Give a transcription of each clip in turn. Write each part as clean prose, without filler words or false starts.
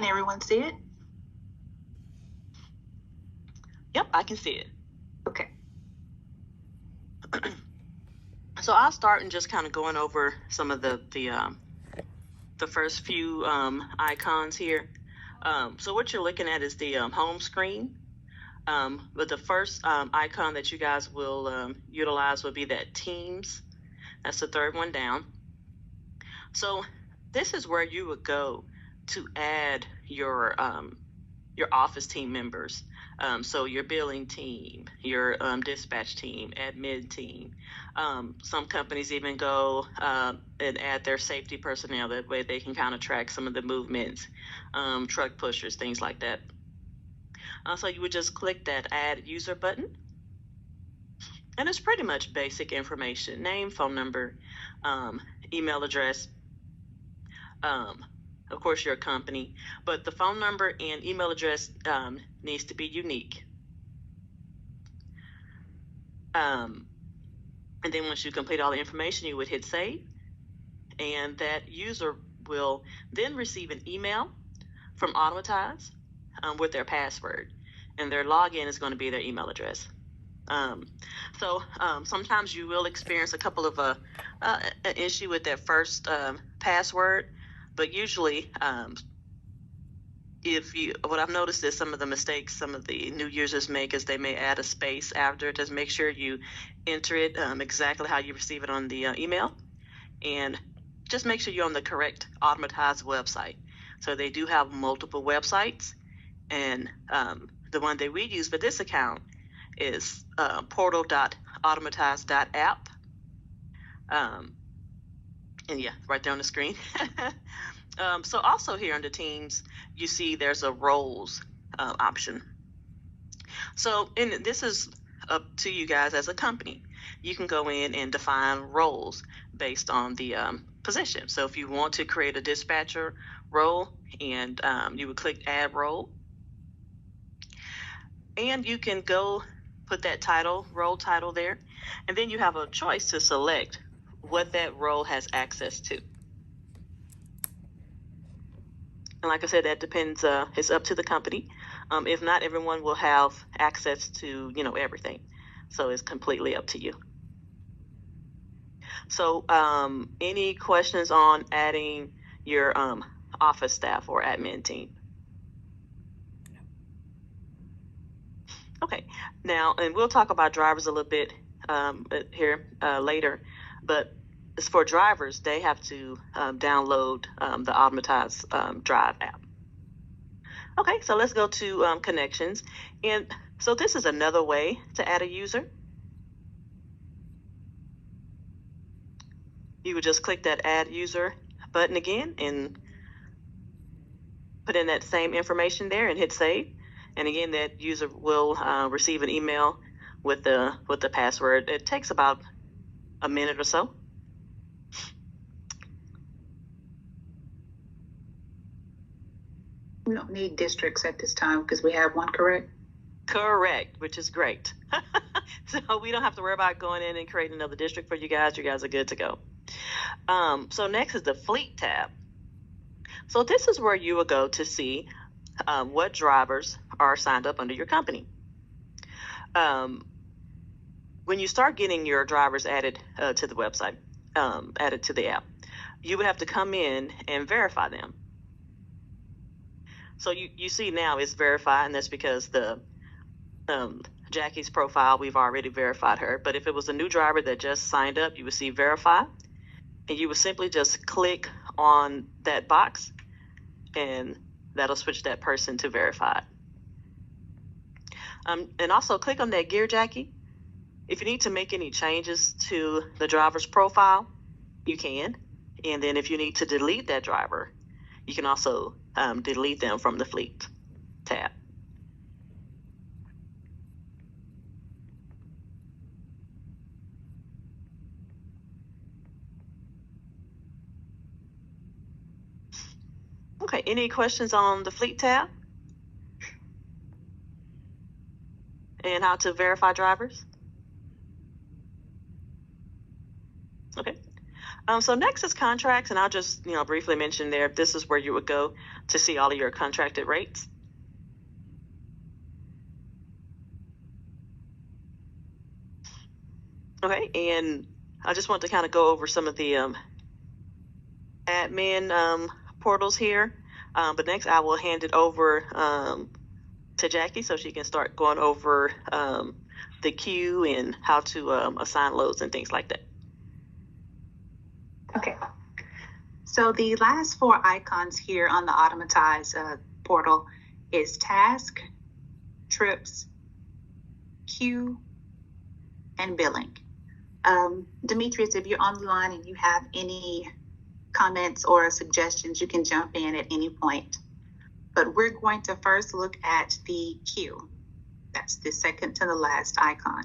Can everyone see it? Yep, I can see it. Okay. So I'll start and just kind of going over some of the first few icons here. So what you're looking at is the home screen. But the first icon that you guys will utilize will be that Teams. That's the third one down. So this is where you would go to add your office team members. So your billing team, your dispatch team, admin team. Some companies even go and add their safety personnel. That way they can kind of track some of the movements, truck pushers, things like that. So you would just click that Add User button. And it's pretty much basic information: name, phone number, email address, of course your company, but the phone number and email address needs to be unique. And then once you complete all the information, you would hit save, and that user will then receive an email from Automatize with their password, and their login is going to be their email address. So sometimes you will experience a couple of an issue with that first password, but usually what I've noticed is some of the mistakes some of the new users make is they may add a space after it. Just make sure you enter it exactly how you receive it on the email, and just make sure you're on the correct Automatize website. So they do have multiple websites, and the one that we use for this account is portal.automatize.app. And yeah, right there on the screen. So also here under Teams, you see there's a roles option. So this is up to you guys as a company. You can go in and define roles based on the position. So if you want to create a dispatcher role, and you would click Add Role. And you can go put that role title there, and then you have a choice to select what that role has access to. And like I said, that depends, it's up to the company. If not, everyone will have access to, everything. So it's completely up to you. So any questions on adding your office staff or admin team? Okay, now, and we'll talk about drivers a little bit here later, but as for drivers, they have to download the Automatize Drive app. Okay, so let's go to connections. And so this is another way to add a user. You would just click that Add User button again and put in that same information there and hit Save. And again, that user will receive an email with the password. It takes about a minute or so. We don't need districts at this time because we have one, correct? Correct, which is great. So we don't have to worry about going in and creating another district for you guys. You guys are good to go. So next is the Fleet tab. So this is where you will go to see what drivers are signed up under your company. When you start getting your drivers added to the website, added to the app, you would have to come in and verify them. So you see now it's verified, and that's because the Jackie's profile, we've already verified her. But if it was a new driver that just signed up, you would see verify, and you would simply just click on that box, and that'll switch that person to verified. And also click on that gear, Jackie. If you need to make any changes to the driver's profile, you can. And then if you need to delete that driver, you can also delete them from the Fleet tab. Okay, any questions on the Fleet tab? And how to verify drivers? Okay. So next is contracts, and I'll just briefly mention there. This is where you would go to see all of your contracted rates. Okay, and I just want to kind of go over some of the admin portals here. But next, I will hand it over to Jackie so she can start going over the queue and how to assign loads and things like that. Okay. So the last four icons here on the Automatize portal is task, trips, queue, and billing. Demetrius, if you're on the line and you have any comments or suggestions, you can jump in at any point. But we're going to first look at the queue. That's the second to the last icon.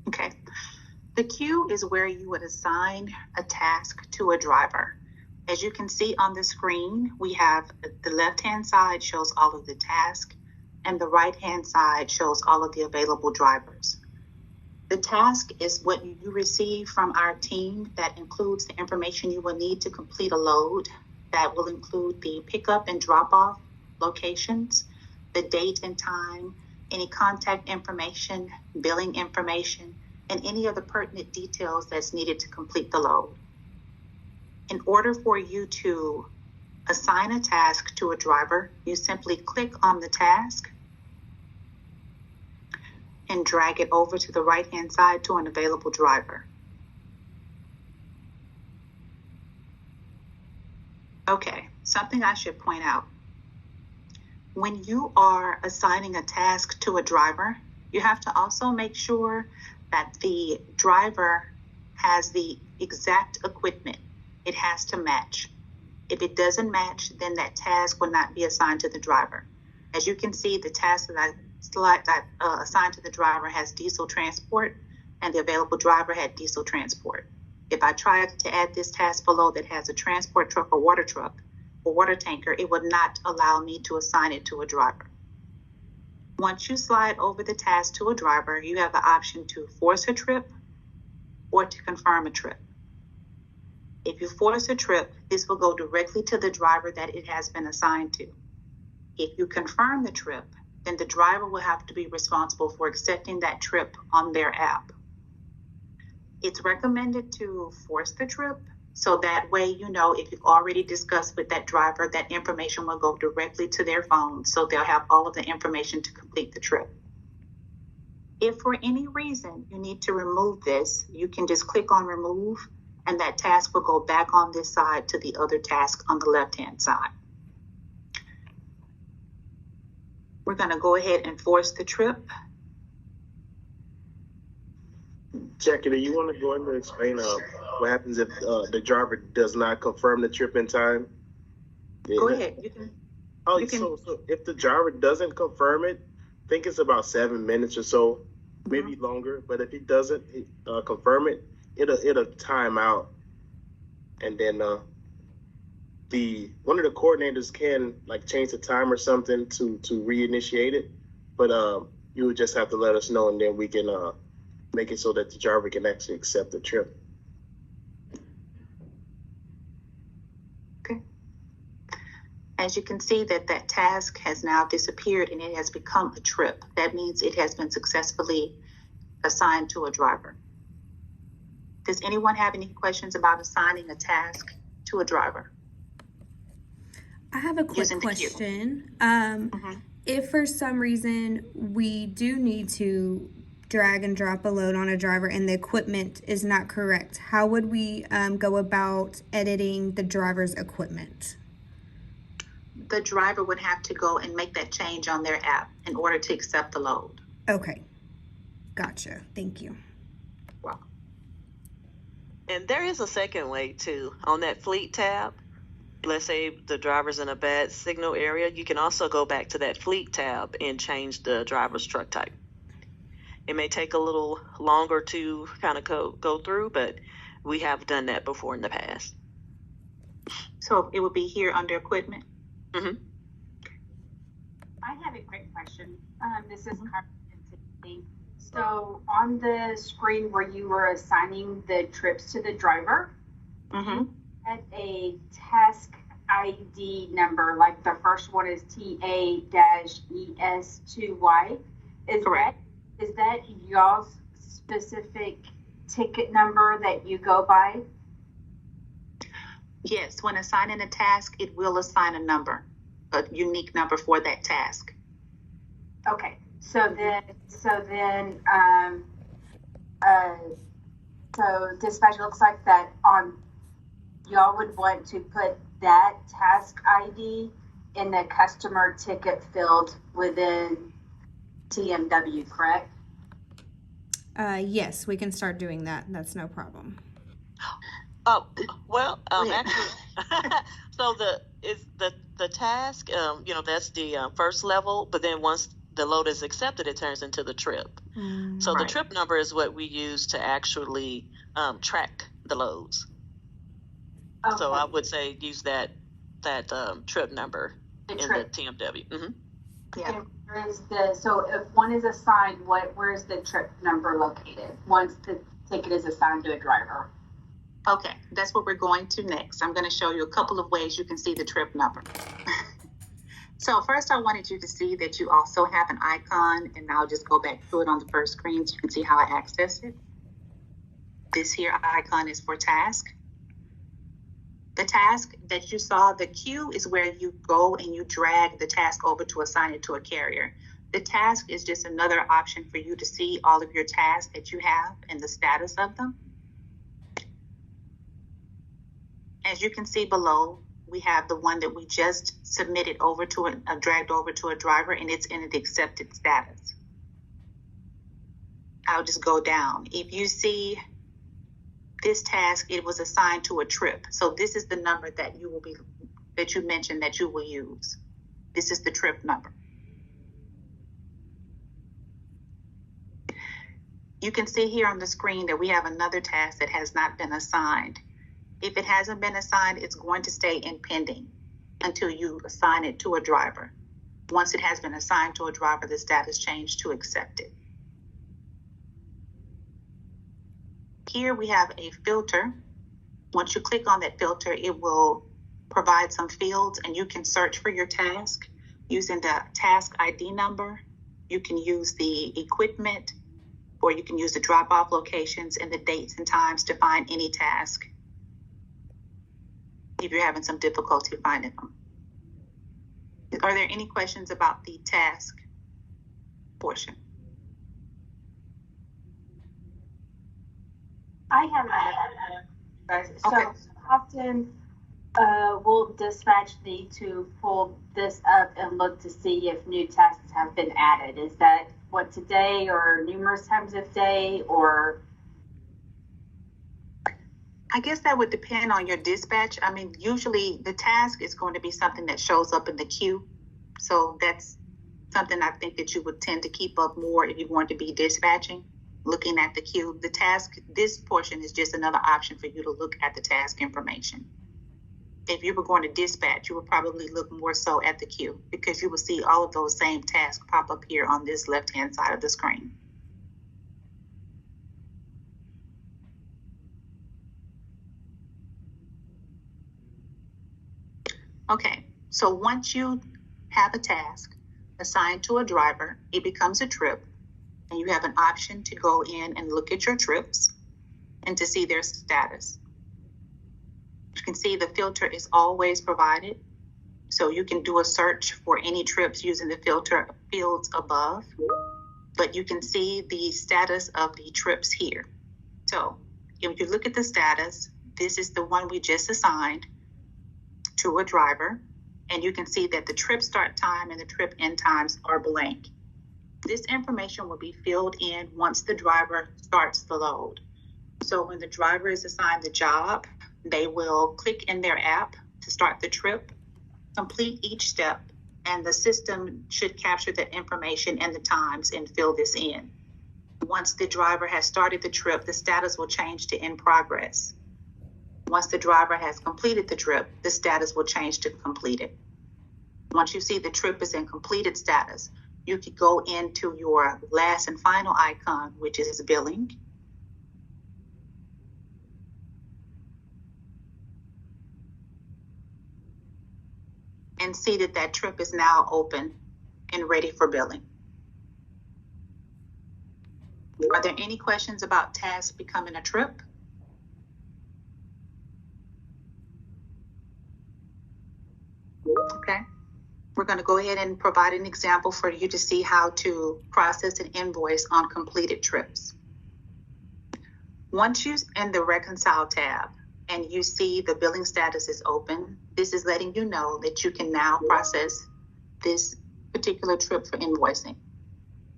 Okay. The queue is where you would assign a task to a driver. As you can see on the screen, we have the left-hand side shows all of the tasks, and the right-hand side shows all of the available drivers. The task is what you receive from our team that includes the information you will need to complete a load. That will include the pickup and drop-off locations, the date and time, any contact information, billing information, and any of the pertinent details that's needed to complete the load. In order for you to assign a task to a driver, you simply click on the task and drag it over to the right-hand side to an available driver. Okay, something I should point out. When you are assigning a task to a driver, you have to also make sure that the driver has the exact equipment. It has to match. If it doesn't match, then that task will not be assigned to the driver. As you can see, the task that I assigned to the driver has diesel transport, and the available driver had diesel transport. If I tried to add this task below that has a transport truck or water tanker, it would not allow me to assign it to a driver. Once you slide over the task to a driver, you have the option to force a trip or to confirm a trip. If you force a trip, this will go directly to the driver that it has been assigned to. If you confirm the trip, then the driver will have to be responsible for accepting that trip on their app. It's recommended to force the trip, so that way, if you've already discussed with that driver, that information will go directly to their phone, so they'll have all of the information to complete the trip. If for any reason you need to remove this, you can just click on remove, and that task will go back on this side to the other task on the left-hand side. We're going to go ahead and force the trip. Jackie, do you want to go ahead and explain what happens if the driver does not confirm the trip in time? Go ahead. So if the driver doesn't confirm it, I think it's about 7 minutes or so, maybe longer. But if he doesn't confirm it, it'll time out, and then one of the coordinators can change the time or something to reinitiate it. But you would just have to let us know, and then we can make it so that the driver can actually accept the trip. Okay. As you can see that task has now disappeared and it has become a trip. That means it has been successfully assigned to a driver. Does anyone have any questions about assigning a task to a driver? I have a quick question. If for some reason we do need to drag and drop a load on a driver and the equipment is not correct, how would we go about editing the driver's equipment? The driver would have to go and make that change on their app in order to accept the load. Okay. Gotcha. Thank you. Wow. And there is a second way too. On that fleet tab, let's say the driver's in a bad signal area, you can also go back to that fleet tab and change the driver's truck type. It may take a little longer to kind of go through, but we have done that before in the past. So it would be here under equipment? Mm-hmm. I have a quick question. This is Carmen. So on the screen where you were assigning the trips to the driver, had a task ID number, like the first one is TA-ES2Y. Correct. Is that y'all's specific ticket number that you go by? Yes, when assigning a task, it will assign a number, a unique number for that task. Okay, so dispatch looks like that on, y'all would want to put that task ID in the customer ticket field within TMW, correct? Yes, we can start doing that. That's no problem. Oh, well, actually, so the task, that's the first level, but then once the load is accepted, it turns into the trip. So the trip number is what we use to actually track the loads. Okay. So I would say use that trip number in the TMW. Yeah. So if one is assigned, where's the trip number located once the ticket is assigned to a driver? Okay, that's what we're going to next. I'm going to show you a couple of ways you can see the trip number. So first, I wanted you to see that you also have an icon, and I'll just go back to it on the first screen so you can see how I access it. This here icon is for task. The task that you saw, the queue, is where you go and you drag the task over to assign it to a carrier. The task is just another option for you to see all of your tasks that you have and the status of them. As you can see below, we have the one that we just submitted over to dragged over to a driver, and it's in the accepted status. I'll just go down. If you see this task, it was assigned to a trip. So this is the number that you mentioned that you will use. This is the trip number. You can see here on the screen that we have another task that has not been assigned. If it hasn't been assigned, it's going to stay in pending until you assign it to a driver. Once it has been assigned to a driver, the status changed to accepted. Here we have a filter. Once you click on that filter, it will provide some fields, and you can search for your task using the task ID number. You can use the equipment, or you can use the drop-off locations and the dates and times to find any task if you're having some difficulty finding them. Are there any questions about the task portion? I have another. So often will dispatch need to pull this up and look to see if new tasks have been added. Is that what, today or numerous times a day, or? I guess that would depend on your dispatch. I mean, usually the task is going to be something that shows up in the queue. So that's something I think that you would tend to keep up more if you want to be dispatching, looking at the queue. The task, this portion is just another option for you to look at the task information. If you were going to dispatch, you would probably look more so at the queue because you will see all of those same tasks pop up here on this left-hand side of the screen. Okay, so once you have a task assigned to a driver, it becomes a trip, and you have an option to go in and look at your trips and to see their status. You can see the filter is always provided, so you can do a search for any trips using the filter fields above, but you can see the status of the trips here. So if you look at the status, this is the one we just assigned to a driver, and you can see that the trip start time and the trip end times are blank. This information will be filled in once the driver starts the load. So when the driver is assigned the job, they will click in their app to start the trip, complete each step, and the system should capture that information and the times and fill this in. Once the driver has started the trip, the status will change to in progress. Once the driver has completed the trip, the status will change to completed. Once you see the trip is in completed status, you could go into your last and final icon, which is billing. And see that that trip is now open and ready for billing. Are there any questions about tasks becoming a trip? Okay. We're going to go ahead and provide an example for you to see how to process an invoice on completed trips. Once you're in the Reconcile tab and you see the billing status is open, this is letting you know that you can now process this particular trip for invoicing.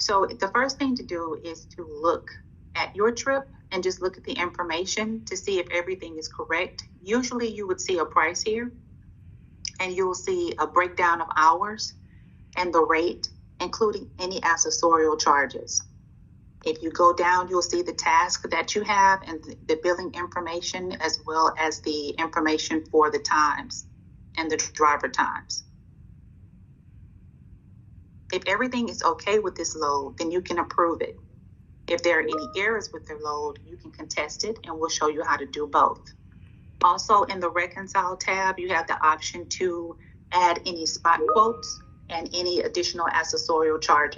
So the first thing to do is to look at your trip and just look at the information to see if everything is correct. Usually you would see a price here, and you'll see a breakdown of hours and the rate, including any accessorial charges. If you go down, you'll see the task that you have and the billing information, as well as the information for the times and the driver times. If everything is okay with this load, then you can approve it. If there are any errors with the load, you can contest it, and we'll show you how to do both. Also, in the Reconcile tab, you have the option to add any spot quotes and any additional accessorial charges.